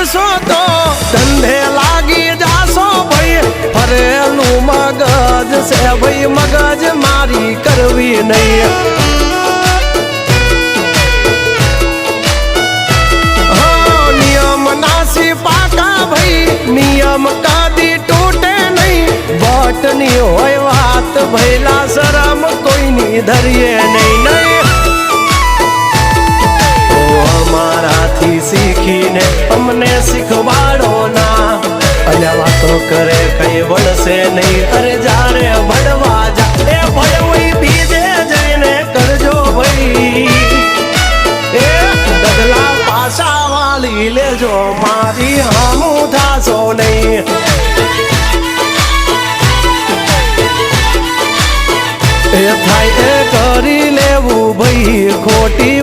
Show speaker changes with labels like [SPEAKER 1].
[SPEAKER 1] જાશો તો ધંધે લાગી જાશો ભાઈ ફરેલું મગજ છે ભાઈ મગજ મારી કરવી નહીં નિયમ નાસી પાકા ભાઈ નિયમ કદી તૂટે નહીં બટની હોય વાત ભૈલા શરમ કોઈની ધરીએ નહીં નહીં અમારાથી શીખીને અમને શીખવાડો ના અલ્યા વાતો કરે કઈ વળશે નહીં અરે જારે ભણવા જા એ ભણવી બીજે જઈને કરજો ભાઈ એ ડગલા પાછા વાળી લેજો